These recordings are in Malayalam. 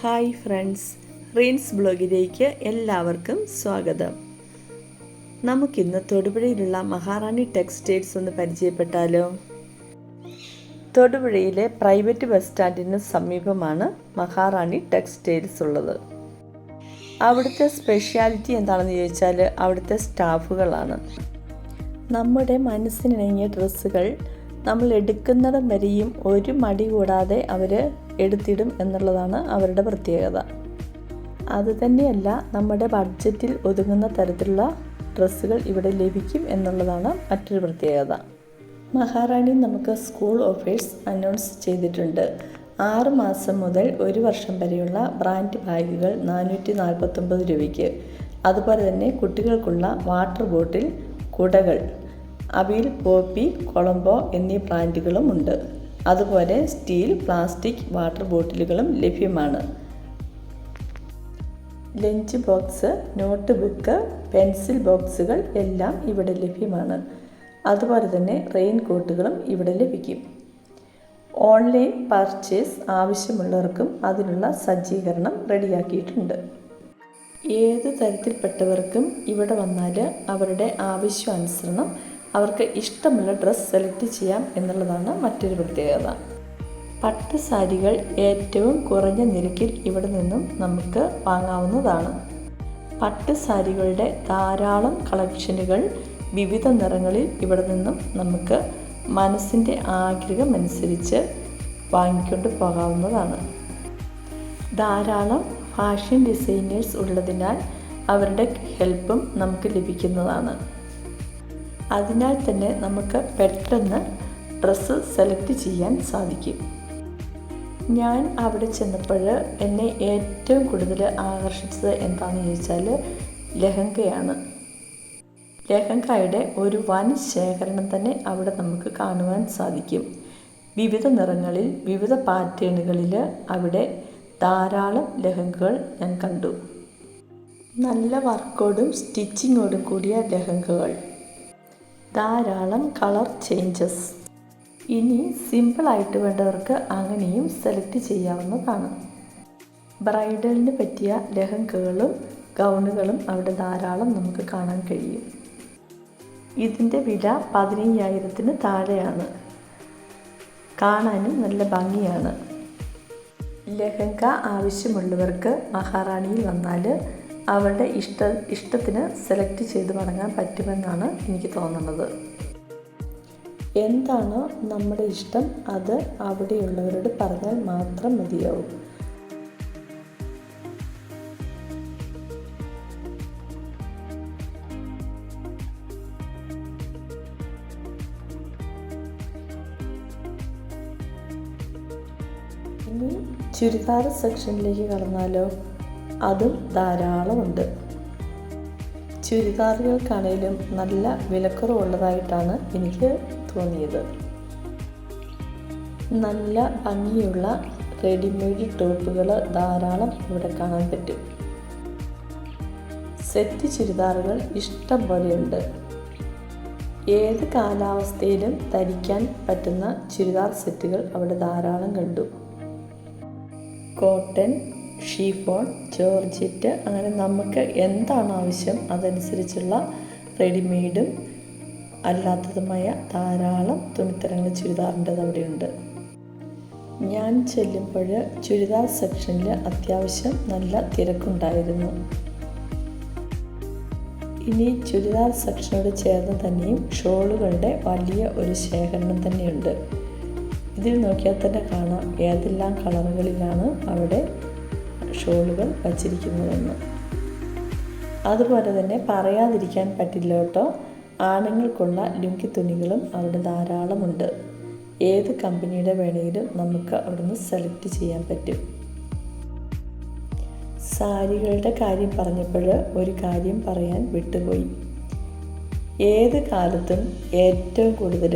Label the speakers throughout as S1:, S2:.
S1: ഹായ് ഫ്രണ്ട്സ്, റീൻസ് ബ്ലോഗിലേക്ക് എല്ലാവർക്കും സ്വാഗതം. നമുക്കിന്ന് തൊടുപുഴയിലുള്ള മഹാറാണി ടെക്സ്റ്റൈൽസ് ഒന്ന് പരിചയപ്പെട്ടാലോ. തൊടുപുഴയിലെ പ്രൈവറ്റ് ബസ് സ്റ്റാൻഡിന് സമീപമാണ് മഹാറാണി ടെക്സ്റ്റൈൽസ് ഉള്ളത്. അവിടുത്തെ സ്പെഷ്യാലിറ്റി എന്താണെന്ന് ചോദിച്ചാൽ അവിടുത്തെ സ്റ്റാഫുകളാണ്. നമ്മുടെ മനസ്സിനിണങ്ങിയ ഡ്രസ്സുകൾ നമ്മൾ എടുക്കുന്നിടം വരെയും ഒരു മടി കൂടാതെ അവർ എടുത്തിടും എന്നുള്ളതാണ് അവരുടെ പ്രത്യേകത. അതുതന്നെയല്ല, നമ്മുടെ ബഡ്ജറ്റിൽ ഒതുങ്ങുന്ന തരത്തിലുള്ള ഡ്രസ്സുകൾ ഇവിടെ ലഭിക്കും എന്നുള്ളതാണ് മറ്റൊരു പ്രത്യേകത. മഹാറാണി നമുക്ക് സ്കൂൾ ഓഫേഴ്സ് അനൗൺസ് ചെയ്തിട്ടുണ്ട്. 6 മാസം മുതൽ 1 വർഷം വരെയുള്ള ബ്രാൻഡ് ബാഗുകൾ 449 രൂപയ്ക്ക്. അതുപോലെ തന്നെ കുട്ടികൾക്കുള്ള വാട്ടർ ബോട്ടിൽ, കുടകൾ അബീൽ, പോപ്പി, കൊളംബോ എന്നീ ബ്രാൻഡുകളും ഉണ്ട്. അതുപോലെ സ്റ്റീൽ, പ്ലാസ്റ്റിക് വാട്ടർ ബോട്ടിലുകളും ലഭ്യമാണ്. Lunch box, note book, pencil ബോക്സുകൾ എല്ലാം ഇവിടെ ലഭ്യമാണ്. അതുപോലെ തന്നെ റെയിൻ കോട്ടുകളും ഇവിടെ ലഭിക്കും. ഓൺലൈൻ പർച്ചേസ് ആവശ്യമുള്ളവർക്കും അതിനുള്ള സജ്ജീകരണം റെഡിയാക്കിയിട്ടുണ്ട്. ഏത് തരത്തിൽപ്പെട്ടവർക്കും ഇവിടെ വന്നാൽ അവരുടെ ആവശ്യാനുസരണം അവർക്ക് ഇഷ്ടമുള്ള ഡ്രസ്സ് സെലക്ട് ചെയ്യാം എന്നുള്ളതാണ് മറ്റൊരു പ്രത്യേകത. പട്ട് സാരികൾ ഏറ്റവും കുറഞ്ഞ നിരക്കിൽ ഇവിടെ നിന്നും നമുക്ക് വാങ്ങാവുന്നതാണ്. പട്ട് സാരികളുടെ ധാരാളം കളക്ഷനുകൾ വിവിധ നിറങ്ങളിൽ ഇവിടെ നിന്നും നമുക്ക് മനസ്സിൻ്റെ ആഗ്രഹം അനുസരിച്ച് വാങ്ങിക്കൊണ്ട് പോകാവുന്നതാണ്. ധാരാളം ഫാഷൻ ഡിസൈനേഴ്സ് ഉള്ളതിനാൽ അവരുടെ ഹെൽപ്പും നമുക്ക് ലഭിക്കുന്നതാണ്. അതിനാൽ തന്നെ നമുക്ക് പെട്ടെന്ന് ഡ്രസ്സ് സെലക്ട് ചെയ്യാൻ സാധിക്കും. ഞാൻ അവിടെ ചെന്നപ്പോൾ എന്നെ ഏറ്റവും കൂടുതൽ ആകർഷിച്ചത് എന്താണെന്ന് ചോദിച്ചാൽ ലെഹങ്കയാണ്. ലെഹങ്കയുടെ ഒരു വൻ ശേഖരണം തന്നെ അവിടെ നമുക്ക് കാണുവാൻ സാധിക്കും. വിവിധ നിറങ്ങളിൽ, വിവിധ പാറ്റേണുകളിൽ അവിടെ ധാരാളം ലെഹങ്കകൾ ഞാൻ കണ്ടു. നല്ല വർക്കോടും സ്റ്റിച്ചിങ്ങോടും കൂടിയ ലെഹങ്കകൾ, ധാരാളം കളർ ചേഞ്ചസ്. ഇനി സിമ്പിളായിട്ട് വേണ്ടവർക്ക് അങ്ങനെയും സെലക്ട് ചെയ്യാവുന്നതാണ്. ബ്രൈഡലിന് പറ്റിയ ലെഹങ്കകളും ഗൗണുകളും അവിടെ ധാരാളം നമുക്ക് കാണാൻ കഴിയും. ഇതിൻ്റെ വില 15,000-ന് താഴെയാണ്. കാണാനും നല്ല ഭംഗിയാണ്. ലെഹങ്ക ആവശ്യമുള്ളവർക്ക് മഹാറാണിയിൽ വന്നാൽ അവരുടെ ഇഷ്ടത്തിന് സെലക്ട് ചെയ്ത് മടങ്ങാൻ പറ്റുമെന്നാണ് എനിക്ക് തോന്നുന്നത്. എന്താണോ നമ്മുടെ ഇഷ്ടം അത് അവിടെയുള്ളവരോട് പറഞ്ഞാൽ മാത്രം മതിയാവും. ഇനി ചുരിദാർ സെക്ഷനിലേക്ക് കടന്നാലോ. അതും ധാരാളമുണ്ട്. ചുരിദാറുകൾക്കാണേലും നല്ല വിലക്കുറവുള്ളതായിട്ടാണ് എനിക്ക് തോന്നിയത്. നല്ല ഭംഗിയുള്ള റെഡിമെയ്ഡ് ടോപ്പുകൾ ധാരാളം ഇവിടെ കാണാൻ പറ്റും. സെറ്റ് ചുരിദാറുകൾ ഇഷ്ടം പോലെയുണ്ട്. ഏത് കാലാവസ്ഥയിലും ധരിക്കാൻ പറ്റുന്ന ചുരിദാർ സെറ്റുകൾ അവിടെ ധാരാളം കണ്ടു. കോട്ടൺ, ഷിഫോൺ, ജോർജറ്റ്, അങ്ങനെ നമുക്ക് എന്താണ് ആവശ്യം അതനുസരിച്ചുള്ള റെഡിമെയ്ഡും അല്ലാത്തതുമായ ധാരാളം തുണിത്തരങ്ങൾ ചുരിദാറിൻ്റെത് അവിടെയുണ്ട്. ഞാൻ ചെല്ലുമ്പോൾ ചുരിദാർ സെക്ഷനിൽ അത്യാവശ്യം നല്ല തിരക്കുണ്ടായിരുന്നു. ഇനി ചുരിദാർ സെക്ഷനോട് ചേർന്ന് തന്നെയും ഷോളുകളുടെ വലിയ ഒരു ശേഖരണം തന്നെയുണ്ട്. ഇതിൽ നോക്കിയാൽ തന്നെ കാണാം ഏതെല്ലാം കളറുകളിലാണ് അവിടെ ഷോളുകൾ വച്ചിരിക്കുന്നതെന്ന്. അതുപോലെ തന്നെ പറയാതിരിക്കാൻ പറ്റില്ല കേട്ടോ, ആണുങ്ങൾക്കുള്ള ലുങ്കി തുണികളും അവിടെ ധാരാളമുണ്ട്. ഏത് കമ്പനിയുടെ വേണമെങ്കിലും നമുക്ക് അവിടുന്ന് സെലക്ട് ചെയ്യാൻ പറ്റും. സാരികളുടെ കാര്യം പറഞ്ഞപ്പോൾ ഒരു കാര്യം പറയാൻ വിട്ടുപോയി. ഏത് കാലത്തും ഏറ്റവും കൂടുതൽ,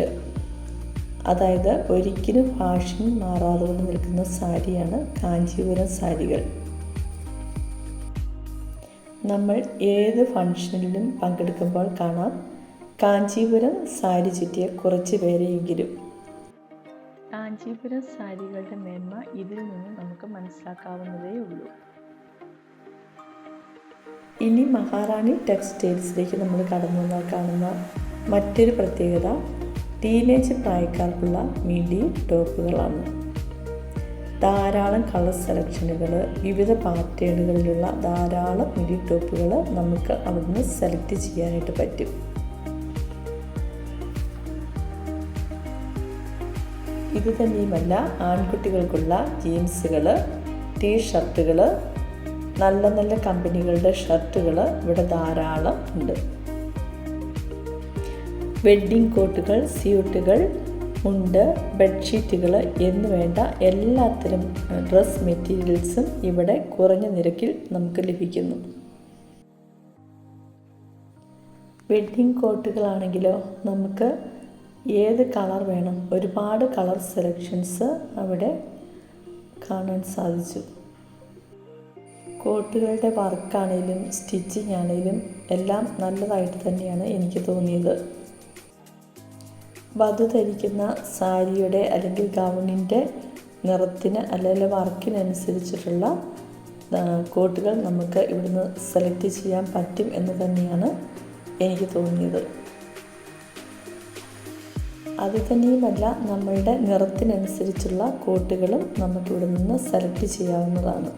S1: അതായത് ഒരിക്കലും ഫാഷൻ മാറാതെ കൊണ്ട് നിൽക്കുന്ന സാരിയാണ് കാഞ്ചീപുരം സാരികൾ. നമ്മൾ ഏത് ഫംഗ്ഷനിലും പങ്കെടുക്കുമ്പോൾ കാണാം കാഞ്ചീപുരം സാരി ചുറ്റിയ കുറച്ച് പേരെയെങ്കിലും. കാഞ്ചീപുരം സാരികളുടെ മേന്മ ഇതിൽ നിന്ന് നമുക്ക് മനസ്സിലാക്കാവുന്നതേ ഉള്ളൂ. ഇനി മഹാറാണി ടെക്സ്റ്റൈൽസിലേക്ക് നമ്മൾ കടന്നു വന്നാൽ കാണുന്ന മറ്റൊരു പ്രത്യേകത ടീനേജ് പ്രായക്കാർക്കുള്ള മിഡി ടോപ്പുകളാണ്. ധാരാളം കളർ സെലക്ഷനുകൾ, വിവിധ പാറ്റേണുകളിലുള്ള ധാരാളം മിഡി ടോപ്പുകൾ നമുക്ക് അവിടുന്ന് സെലക്ട് ചെയ്യാനായിട്ട് പറ്റും. ഇത് തന്നെയുമല്ല, ആൺകുട്ടികൾക്കുള്ള ജീൻസുകൾ, ടീഷർട്ടുകൾ, നല്ല നല്ല കമ്പനികളുടെ ഷർട്ടുകൾ ഇവിടെ ധാരാളം ഉണ്ട്. വെഡ്ഡിംഗ് കോട്ടുകൾ, സ്യൂട്ടുകൾ, മുണ്ട്, ബെഡ്ഷീറ്റുകൾ എന്ന് വേണ്ട എല്ലാത്തരം ഡ്രസ് മെറ്റീരിയൽസും ഇവിടെ കുറഞ്ഞ നിരക്കിൽ നമുക്ക് ലഭിക്കുന്നു. വെഡ്ഡിംഗ് കോട്ടുകളാണെങ്കിലോ നമുക്ക് ഏത് കളർ വേണം, ഒരുപാട് കളർ സെലക്ഷൻസ് അവിടെ കാണാൻ സാധിച്ചു. കോട്ടുകളുടെ വർക്കാണേലും സ്റ്റിച്ചിങ് ആണേലും എല്ലാം നല്ലതായിട്ട് തന്നെയാണ് എനിക്ക് തോന്നിയത്. വധു ധരിക്കുന്ന സാരിയുടെ അല്ലെങ്കിൽ ഗൗണിൻ്റെ നിറത്തിന് അല്ലെങ്കിൽ വർക്കിനനുസരിച്ചിട്ടുള്ള കോട്ടുകൾ നമുക്ക് ഇവിടുന്ന് സെലക്ട് ചെയ്യാൻ പറ്റും എന്ന് തന്നെയാണ് എനിക്ക് തോന്നിയത്. അതുതന്നെയുമല്ല, നമ്മളുടെ നിറത്തിനനുസരിച്ചുള്ള കോട്ടുകളും നമുക്കിവിടെ നിന്ന് സെലക്ട് ചെയ്യാവുന്നതാണ്.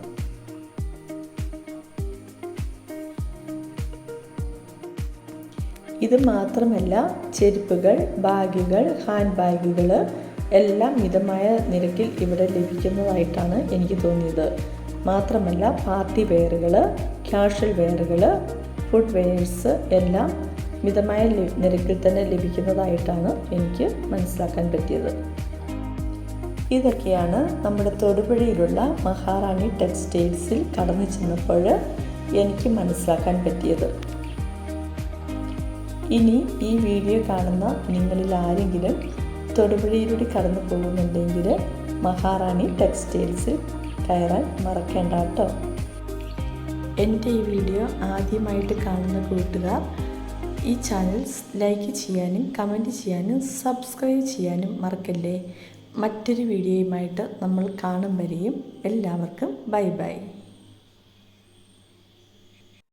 S1: ഇത് മാത്രമല്ല, ചെരുപ്പുകൾ, ബാഗുകൾ, ഹാൻഡ് ബാഗുകൾ എല്ലാം മിതമായ നിരക്കിൽ ഇവിടെ ലഭിക്കുന്നതായിട്ടാണ് എനിക്ക് തോന്നിയത്. മാത്രമല്ല, പാർട്ടി വെയറുകൾ, ക്യാഷ്വൽ വെയറുകൾ, ഫുഡ് വെയേഴ്സ് എല്ലാം മിതമായ നിരക്കിൽ തന്നെ ലഭിക്കുന്നതായിട്ടാണ് എനിക്ക് മനസ്സിലാക്കാൻ പറ്റിയത്. ഇതൊക്കെയാണ് നമ്മുടെ തൊടുപുഴയിലുള്ള മഹാറാണി ടെക്സ്റ്റൈൽസിൽ കടന്നു ചെന്നപ്പോൾ എനിക്ക് മനസ്സിലാക്കാൻ പറ്റിയത്. ഇനി ഈ വീഡിയോ കാണുന്ന നിങ്ങളിൽ ആരെങ്കിലും തൊടുപുഴയിലൂടെ കടന്നു പോകുന്നുണ്ടെങ്കിൽ മഹാറാണി ടെക്സ്റ്റൈൽസിൽ കയറാൻ മറക്കേണ്ട കേട്ടോ. എൻ്റെ ഈ വീഡിയോ ആദ്യമായിട്ട് കാണുന്ന കൂട്ടുകാർ ഈ ചാനൽ ലൈക്ക് ചെയ്യാനും കമൻറ്റ് ചെയ്യാനും സബ്സ്ക്രൈബ് ചെയ്യാനും മറക്കല്ലേ. മറ്റൊരു വീഡിയോയുമായിട്ട് നമ്മൾ കാണും വരെയും എല്ലാവർക്കും ബൈ ബൈ.